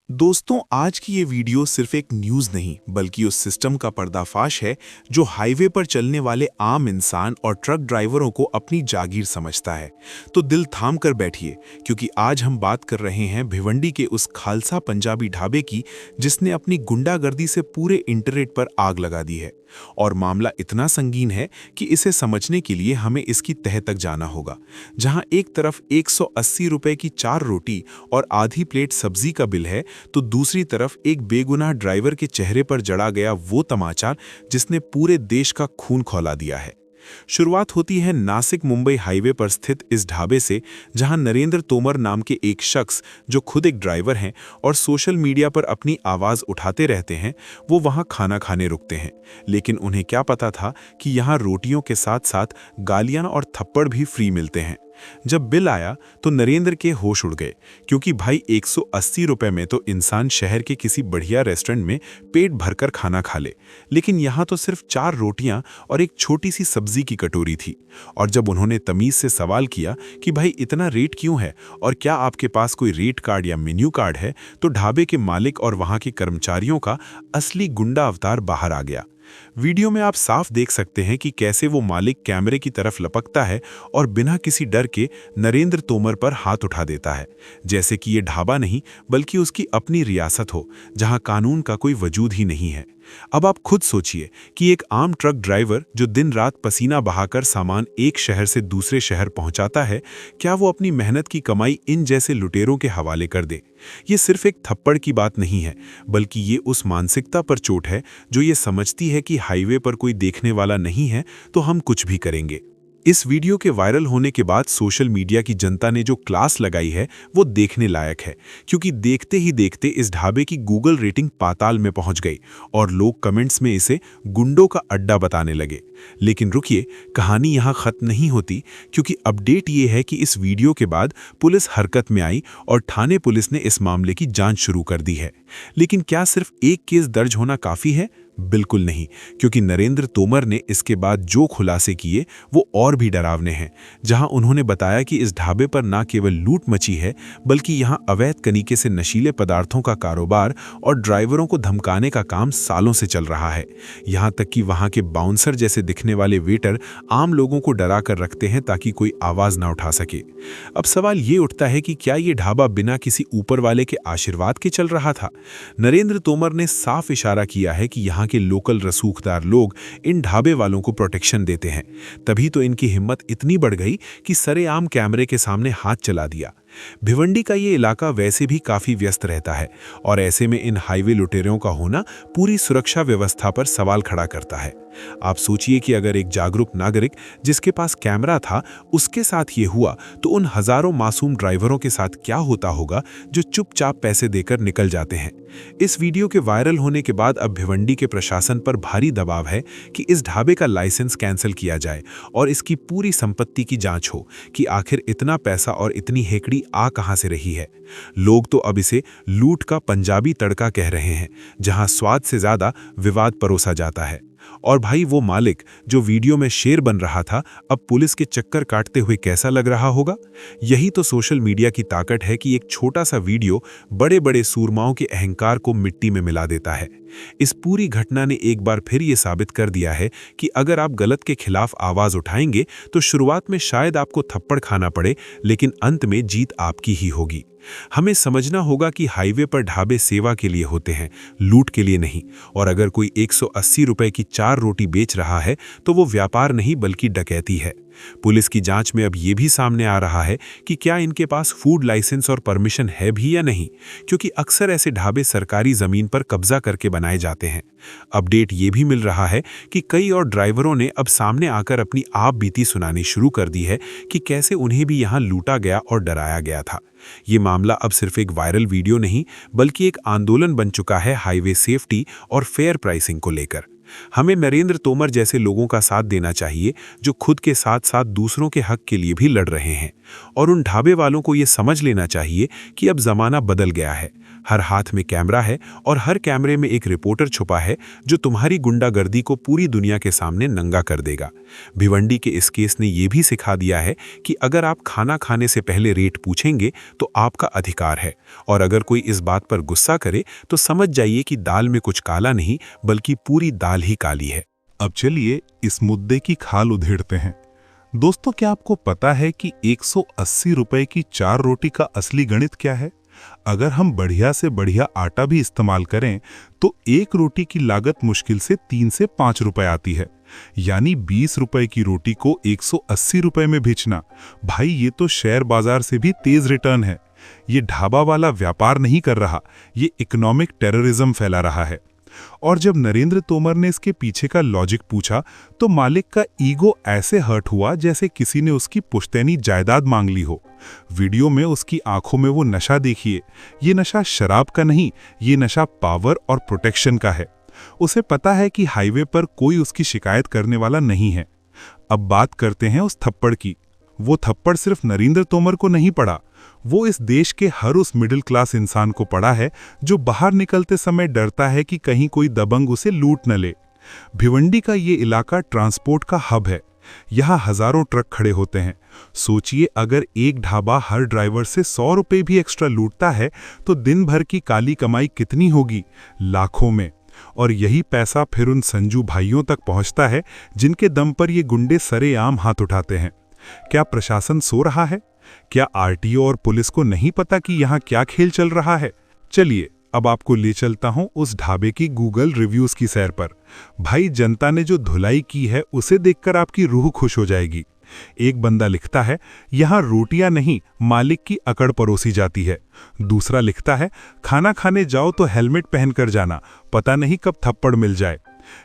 दोस्तों, आज की ये वीडियो सिर्फ एक न्यूज़ नहीं बल्कि उस सिस्टम का पर्दाफाश है जो हाईवे पर चलने वाले आम इंसान और ट्रक ड्राइवरों को अपनी जागीर समझता है। तो दिल थाम कर बैठिए, क्योंकि आज हम बात कर रहे हैं भिवंडी के उस खालसा पंजाबी ढाबे की जिसने अपनी गुंडागर्दी से पूरे इंटरनेट पर आग लगा दी है। और मामला इतना संगीन है कि इसे समझने के लिए हमें इसकी तह तक जाना होगा। जहां एक तरफ 180 रुपए की 4 रोटी और आधी प्लेट सब्जी का बिल है, तो दूसरी तरफ एक बेगुनाह ड्राइवर के चेहरे पर जड़ा गया वो तमाचा जिसने पूरे देश का खून खौला दिया है। शुरुआत होती है नासिक मुंबई हाईवे पर स्थित इस ढाबे से, जहां नरेंद्र तोमर नाम के एक शख्स जो खुद एक ड्राइवर हैं और सोशल मीडिया पर अपनी आवाज़ उठाते रहते हैं, वो वहां खाना खाने रुकते हैं। लेकिन उन्हें क्या पता था कि यहां रोटियों के साथ साथ गालियां और थप्पड़ भी फ्री मिलते हैं। जब बिल आया तो नरेंद्र के होश उड़ गए, क्योंकि भाई 180 रुपए में तो इंसान शहर के किसी बढ़िया रेस्टोरेंट में पेट भरकर खाना खा ले, लेकिन यहाँ तो सिर्फ 4 रोटियां और एक छोटी सी सब्जी की कटोरी थी। और जब उन्होंने तमीज से सवाल किया कि भाई इतना रेट क्यों है और क्या आपके पास कोई रेट कार्ड या मेन्यू कार्ड है, तो ढाबे के मालिक और वहां के कर्मचारियों का असली गुंडा अवतार बाहर आ गया। वीडियो में आप साफ देख सकते हैं कि कैसे वो मालिक कैमरे की तरफ लपकता है और बिना किसी डर के नरेंद्र तोमर पर हाथ उठा देता है, जैसे कि ये ढाबा नहीं बल्कि उसकी अपनी रियासत हो, जहां कानून का कोई वजूद ही नहीं है। अब आप खुद सोचिए कि एक आम ट्रक ड्राइवर जो दिन रात पसीना बहाकर सामान एक शहर से दूसरे शहर पहुंचाता है, क्या वो अपनी मेहनत की कमाई इन जैसे लुटेरों के हवाले कर दे? ये सिर्फ एक थप्पड़ की बात नहीं है, बल्कि ये उस मानसिकता पर चोट है जो ये समझती है कि हाईवे पर कोई देखने वाला नहीं है तो हम कुछ भी करेंगे। इस वीडियो के वायरल होने के बाद सोशल मीडिया की जनता ने जो क्लास लगाई है वो देखने लायक है, क्योंकि देखते ही देखते इस ढाबे की गूगल रेटिंग पाताल में पहुंच गई और लोग कमेंट्स में इसे गुंडों का अड्डा बताने लगे। लेकिन रुकिए, कहानी यहां खत्म नहीं होती, क्योंकि अपडेट ये है कि इस वीडियो के बाद पुलिस हरकत में आई और थाने पुलिस ने इस मामले की जांच शुरू कर दी है। लेकिन क्या सिर्फ एक केस दर्ज होना काफी है? बिल्कुल नहीं, क्योंकि नरेंद्र तोमर ने इसके बाद जो खुलासे किए वो और भी डरावने हैं। जहां उन्होंने बताया कि इस ढाबे पर न केवल लूट मची है, बल्कि यहां अवैध तरीके से नशीले पदार्थों का कारोबार और ड्राइवरों को धमकाने का काम सालों से चल रहा है। यहां तक कि वहां के बाउंसर जैसे दिखने वाले वेटर आम लोगों को डरा कर रखते हैं ताकि कोई आवाज ना उठा सके। अब सवाल ये उठता है कि क्या ये ढाबा बिना किसी ऊपर वाले के आशीर्वाद के चल रहा था? नरेंद्र तोमर ने साफ इशारा किया है कि यहाँ के लोकल रसूखदार लोग इन ढाबे वालों को प्रोटेक्शन देते हैं। तभी तो इनकी हिम्मत इतनी बढ़ गई कि सरेआम कैमरे के सामने हाथ चला दिया। भिवंडी का ये इलाका वैसे भी काफी व्यस्त रहता है, और ऐसे में इन हाईवे लुटेरों का होना पूरी सुरक्षा व्यवस्था पर सवाल खड़ा करता है। आप सोचिए कि अगर एक जागरूक नागरिक जिसके पास कैमरा था उसके साथ ये हुआ, तो उन हजारों मासूम ड्राइवरों के साथ क्या होता होगा जो चुपचाप पैसे देकर निकल जाते हैं। इस वीडियो के वायरल होने के बाद अब भिवंडी के प्रशासन पर भारी दबाव है कि इस ढाबे का लाइसेंस कैंसिल किया जाए और इसकी पूरी संपत्ति की जांच हो कि आखिर इतना पैसा और इतनी हेकड़ी आ कहां से रही है। लोग तो अब इसे लूट का पंजाबी तड़का कह रहे हैं, जहां स्वाद से ज्यादा विवाद परोसा जाता है। और भाई, वो मालिक जो वीडियो में शेर बन रहा था, अब पुलिस के चक्कर काटते हुए कैसा लग रहा होगा? यही तो सोशल मीडिया की ताकत है कि एक छोटा सा वीडियो बड़े बड़े सूरमाओं के अहंकार को मिट्टी में मिला देता है। इस पूरी घटना ने एक बार फिर ये साबित कर दिया है कि अगर आप गलत के खिलाफ आवाज उठाएंगे तो शुरुआत में शायद आपको थप्पड़ खाना पड़े, लेकिन अंत में जीत आपकी ही होगी। हमें समझना होगा कि हाईवे पर ढाबे सेवा के लिए होते हैं, लूट के लिए नहीं। और अगर कोई 180 रुपए की 4 रोटी बेच रहा है तो वो व्यापार नहीं बल्कि डकैती है। पुलिस की जांच में अब ये भी सामने आ रहा है कि क्या इनके पास फूड लाइसेंस और परमिशन है भी या नहीं, क्योंकि अक्सर ऐसे ढाबे सरकारी जमीन पर कब्जा करके बनाए जाते हैं। अपडेट ये भी मिल रहा है कि कई और ड्राइवरों ने अब सामने आकर अपनी आप बीती सुनानी शुरू कर दी है कि कैसे उन्हें भी यहां लूटा गया और डराया गया था। ये मामला अब सिर्फ एक वायरल वीडियो नहीं बल्कि एक आंदोलन बन चुका है हाईवे सेफ्टी और फेयर प्राइसिंग को लेकर। हमें नरेंद्र तोमर जैसे लोगों का साथ देना चाहिए जो खुद के साथ साथ दूसरों के हक के लिए भी लड़ रहे हैं। और उन ढाबे वालों को ये समझ लेना चाहिए कि अब जमाना बदल गया है। हर हाथ में कैमरा है और हर कैमरे में एक रिपोर्टर छुपा है जो तुम्हारी गुंडागर्दी को पूरी दुनिया के सामने नंगा कर देगा। भिवंडी के इस केस ने यह भी सिखा दिया है कि अगर आप खाना खाने से पहले रेट पूछेंगे तो आपका अधिकार है, और अगर कोई इस बात पर गुस्सा करे तो समझ जाइए कि दाल में कुछ काला नहीं बल्कि पूरी दाल ही काली है। अब चलिए इस मुद्दे की खाल उधेड़ते हैं। दोस्तों, क्या आपको पता है कि 180 रुपए की 4 रोटी का असली गणित क्या है? अगर हम बढ़िया से बढ़िया आटा भी इस्तेमाल करें तो एक रोटी की लागत मुश्किल से 3 से 5 रुपए आती है। यानी 20 रुपए की रोटी को 180 रुपए में बेचना, भाई ये तो शेयर बाजार से भी तेज रिटर्न है। ये ढाबा वाला व्यापार नहीं कर रहा, ये इकोनॉमिक टेररिज्म फैला रहा है। और जब नरेंद्र तोमर ने इसके पीछे का लॉजिक पूछा तो मालिक का ईगो ऐसे हर्ट हुआ जैसे किसी ने उसकी पुश्तैनी जायदाद मांग ली हो। वीडियो में उसकी आंखों में वो नशा देखिए। ये नशा शराब का नहीं, ये नशा पावर और प्रोटेक्शन का है। उसे पता है कि हाईवे पर कोई उसकी शिकायत करने वाला नहीं है। अब बात करते हैं उस थप्पड़ की। वो थप्पड़ सिर्फ नरेंद्र तोमर को नहीं पड़ा, वो इस देश के हर उस मिडिल क्लास इंसान को पड़ा है जो बाहर निकलते समय डरता है कि कहीं कोई दबंग उसे लूट न ले। भिवंडी का ये इलाका ट्रांसपोर्ट का हब है। यहाँ हजारों ट्रक खड़े होते हैं। सोचिए, अगर एक ढाबा हर ड्राइवर से 100 रुपए भी एक्स्ट्रा लूटता है तो दिन भर की काली कमाई कितनी होगी? लाखों में। और यही पैसा फिर उन संजू भाइयों तक पहुंचता है जिनके दम पर ये गुंडे सरेआम हाथ उठाते हैं। क्या प्रशासन सो रहा है? क्या आरटीओ और पुलिस को नहीं पता कि यहाँ क्या खेल चल रहा है? चलिए अब आपको ले चलता हूं उस ढाबे की गूगल रिव्यूज की सैर पर। भाई, जनता ने जो धुलाई की है उसे देखकर आपकी रूह खुश हो जाएगी। एक बंदा लिखता है, यहाँ रोटियां नहीं मालिक की अकड़ परोसी जाती है। दूसरा लिखता है, खाना खाने जाओ तो हेलमेट पहनकर जाना, पता नहीं कब थप्पड़ मिल जाए।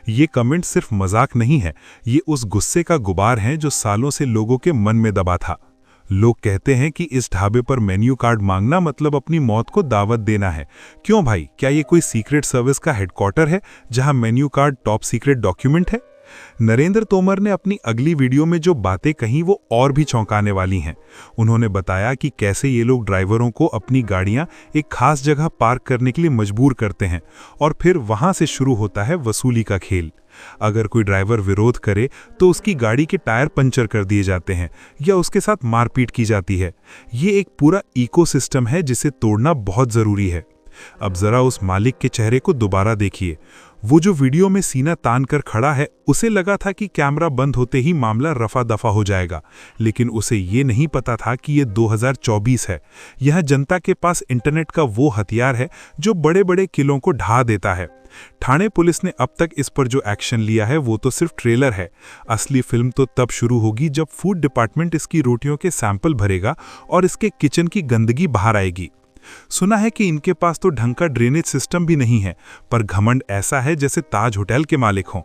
ये कमेंट सिर्फ मजाक नहीं है, ये उस गुस्से का गुबार है जो सालों से लोगों के मन में दबा था। लोग कहते हैं कि इस ढाबे पर मेन्यू कार्ड मांगना मतलब अपनी मौत को दावत देना है। क्यों भाई, क्या ये कोई सीक्रेट सर्विस का हेडक्वार्टर है जहां menu card top secret document है? नरेंद्र तोमर ने अपनी अगली वीडियो में जो बातें कही वो और भी चौंकाने वाली हैं। उन्होंने बताया कि कैसे ये लोग ड्राइवरों को अपनी गाड़ियां एक खास जगह पार्क करने के लिए मजबूर करते हैं और फिर वहां से शुरू होता है वसूली का खेल। अगर कोई ड्राइवर विरोध करे तो उसकी गाड़ी के टायर पंचर कर दिए जाते हैं या उसके साथ मारपीट की जाती है। ये एक पूरा इकोसिस्टम है जिसे तोड़ना बहुत जरूरी है। अब जरा उस मालिक के चेहरे को दोबारा देखिए। वो जो वीडियो में सीना तान कर खड़ा है, उसे लगा था कि कैमरा बंद होते ही मामला रफा दफा हो जाएगा, लेकिन उसे ये नहीं पता था कि ये 2024 है। यह जनता के पास इंटरनेट का वो हथियार है जो बड़े बड़े किलों को ढा देता है। ठाणे पुलिस ने अब तक इस पर जो एक्शन लिया है वो तो सिर्फ ट्रेलर है। असली फिल्म तो तब शुरू होगी जब फूड डिपार्टमेंट इसकी रोटियों के सैंपल भरेगा और इसके किचन की गंदगी बाहर आएगी। सुना है कि इनके पास तो ढंग का ड्रेनेज सिस्टम भी नहीं है, पर घमंड ऐसा है जैसे ताज होटल के मालिक हों।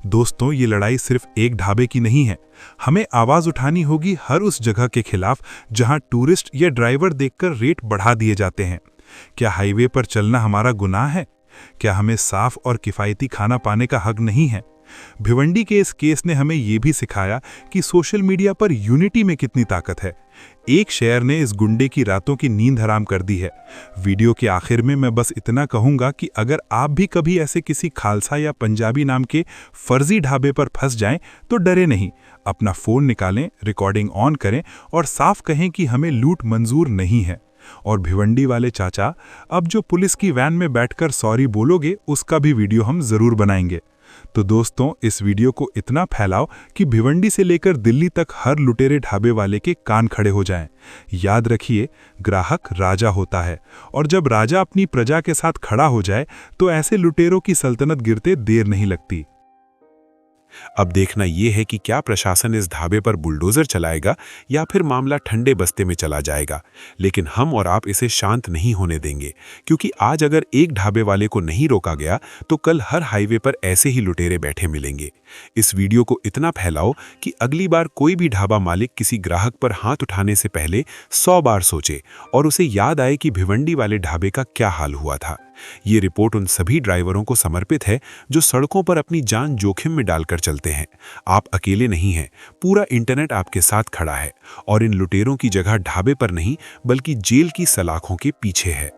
दोस्तों, ये लड़ाई सिर्फ एक ढाबे की नहीं है। हमें आवाज उठानी होगी हर उस जगह के खिलाफ जहां टूरिस्ट या ड्राइवर देखकर रेट बढ़ा दिए जाते हैं। क्या हाईवे पर चलना हमारा गुनाह है? क्या हमें साफ और किफायती खाना पाने का हक नहीं है? भिवंडी के इस केस ने हमें यह भी सिखाया कि सोशल मीडिया पर यूनिटी में कितनी ताकत है। एक शेयर ने इस गुंडे की रातों की नींद हराम कर दी है। वीडियो के आखिर में मैं बस इतना कहूंगा कि अगर आप भी कभी ऐसे किसी खालसा या पंजाबी नाम के फर्जी ढाबे पर फंस जाएं तो डरे नहीं। अपना फोन निकालें, रिकॉर्डिंग ऑन करें और साफ कहें कि हमें लूट मंजूर नहीं है। और भिवंडी वाले चाचा, अब जो पुलिस की वैन में बैठकर सॉरी बोलोगे उसका भी वीडियो हम जरूर बनाएंगे। तो दोस्तों, इस वीडियो को इतना फैलाओ कि भिवंडी से लेकर दिल्ली तक हर लुटेरे ढाबे वाले के कान खड़े हो जाएं। याद रखिए, ग्राहक राजा होता है और जब राजा अपनी प्रजा के साथ खड़ा हो जाए तो ऐसे लुटेरों की सल्तनत गिरते देर नहीं लगती। अब देखना यह है कि क्या प्रशासन इस ढाबे पर बुलडोजर चलाएगा या फिर मामला ठंडे बस्ते में चला जाएगा। लेकिन हम और आप इसे शांत नहीं होने देंगे, क्योंकि आज अगर एक ढाबे वाले को नहीं रोका गया तो कल हर हाईवे पर ऐसे ही लुटेरे बैठे मिलेंगे। इस वीडियो को इतना फैलाओ कि अगली बार कोई भी ढाबा मालिक किसी ग्राहक पर हाथ उठाने से पहले 100 बार सोचे और उसे याद आए कि भिवंडी वाले ढाबे का क्या हाल हुआ था। ये रिपोर्ट उन सभी ड्राइवरों को समर्पित है जो सड़कों पर अपनी जान जोखिम में डालकर चलते हैं। आप अकेले नहीं हैं, पूरा इंटरनेट आपके साथ खड़ा है और इन लुटेरों की जगह ढाबे पर नहीं बल्कि जेल की सलाखों के पीछे है।